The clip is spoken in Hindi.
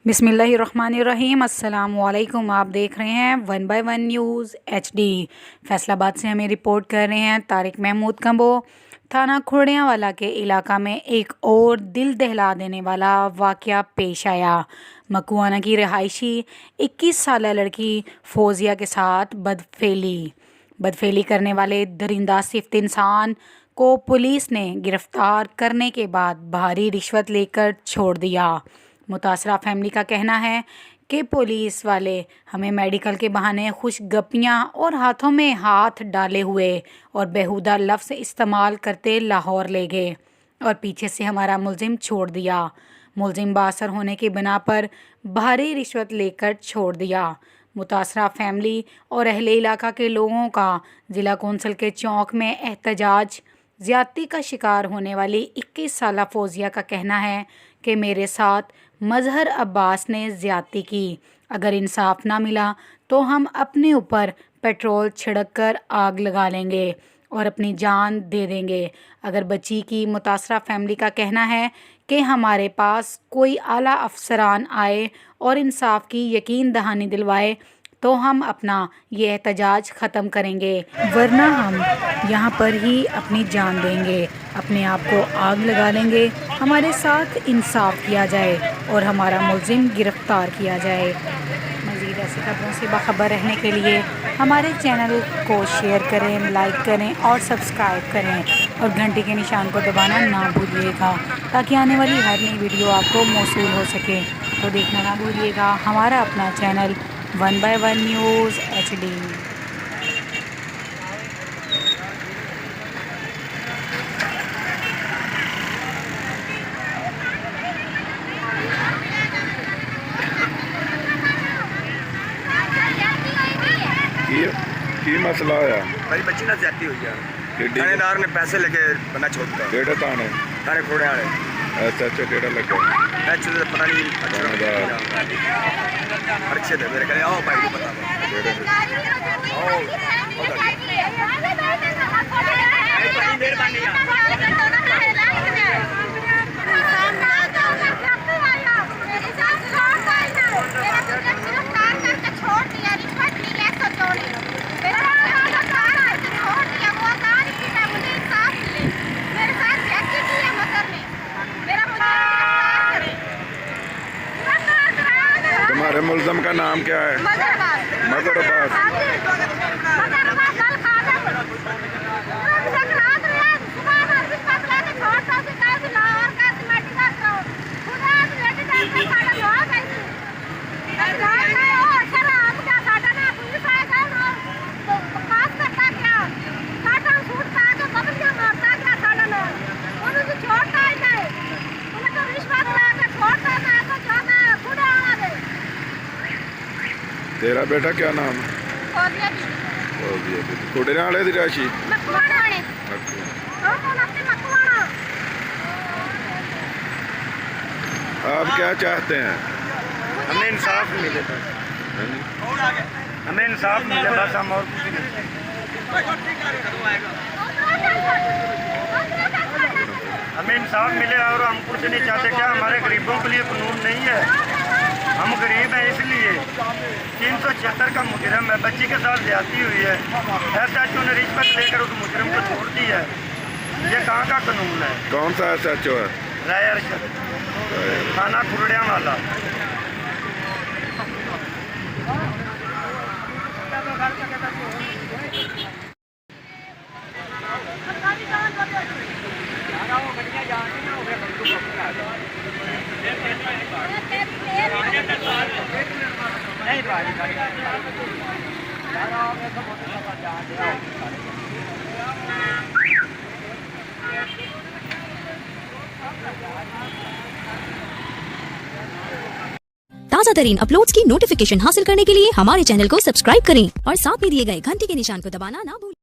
बिस्मिल्लाहिर्रहमानिर्रहीम। अस्सलामुअलैकुम। आप देख रहे हैं 1 बाय 1 न्यूज़ HD। फैसलाबाद से हमें रिपोर्ट कर रहे हैं तारिक महमूद कंबो। थाना खुर्डियावाला के इलाका में एक और दिल दहला देने वाला वाक़या पेश आया। मकुआना की रिहायशी 21 साला लड़की फौजिया के साथ बदफेली करने वाले दरिंदा सिफ्त इंसान को पुलिस ने गिरफ्तार करने के बाद भारी रिश्वत लेकर छोड़ दिया। मुतासरा फैमिली का कहना है कि पुलिस वाले हमें मेडिकल के बहाने खुशगपियाँ और हाथों में हाथ डाले हुए और बेहुदा लफ्ज़ इस्तेमाल करते लाहौर ले गए और पीछे से हमारा मुलजिम छोड़ दिया। मुलजिम बासर होने की बिना पर भारी रिश्वत लेकर छोड़ दिया। मुतासरा फैमिली और अहले इलाका के लोगों का ज़िला कौंसल के चौक में एहतजाज। ज़्यादती का शिकार होने वाली 21 साला फौजिया का कहना है कि मेरे साथ मजहर अब्बास ने ज़्यादती की। अगर इंसाफ ना मिला तो हम अपने ऊपर पेट्रोल छिड़क कर आग लगा लेंगे और अपनी जान दे देंगे अगर बच्ची की। मुतासरा फैमिली का कहना है कि हमारे पास कोई आला अफसरान आए और इंसाफ की यकीन दहानी दिलवाए तो हम अपना ये एहतजाज ख़त्म करेंगे, वरना हम यहाँ पर ही अपनी जान देंगे, अपने आप को आग लगा लेंगे। हमारे साथ इंसाफ किया जाए और हमारा मुलजिम गिरफ़्तार किया जाए। मज़ीद ऐसी खबरों से बाखबर रहने के लिए हमारे चैनल को शेयर करें, लाइक करें और सब्सक्राइब करें और घंटी के निशान को दबाना ना भूलिएगा ताकि आने वाली हर नई वीडियो आपको मौसूल हो सके। तो देखना ना भूलिएगा हमारा अपना चैनल 1 बाय 1 न्यूज़ HD। की मसला होया? भाई बच्ची ना ज्यादा हुई है। केडी थानेदार ने पैसे लेके बना छोड़ दिया। केड़ा थाने? थाने खोड़े वाले। अच्छा केड़ा लगा? अच्छा तो पता नहीं। अच्छे थे मेरे कहने आओ भाई को पता तुम्हारे मुल्ज़म का नाम क्या है? मजहर अब्बास। तेरा बेटा क्या नाम है? खुडने वाले दी राशि। आप क्या चाहते हैं? हमें इंसाफ मिले बस। हमें इंसाफ मिले बस, हम और कुछ नहीं। हमें इंसाफ मिले और हम कुछ नहीं चाहते। क्या हमारे गरीबों के लिए कानून नहीं है? हम गरीब हैं इसलिए 376 का मुजरिम है, बच्ची के साथ ज्यादती हुई है। SHO ने रिश्वत लेकर उस मुजरिम को छोड़ दी है। ये कहाँ का कानून है? कौन सा SHO है? राय अरशद, थाना खुर्डियावाला। ताज़ा तरीन अपलोड्स की नोटिफिकेशन हासिल करने के लिए हमारे चैनल को सब्सक्राइब करें और साथ में दिए गए घंटी के निशान को दबाना ना भूलें।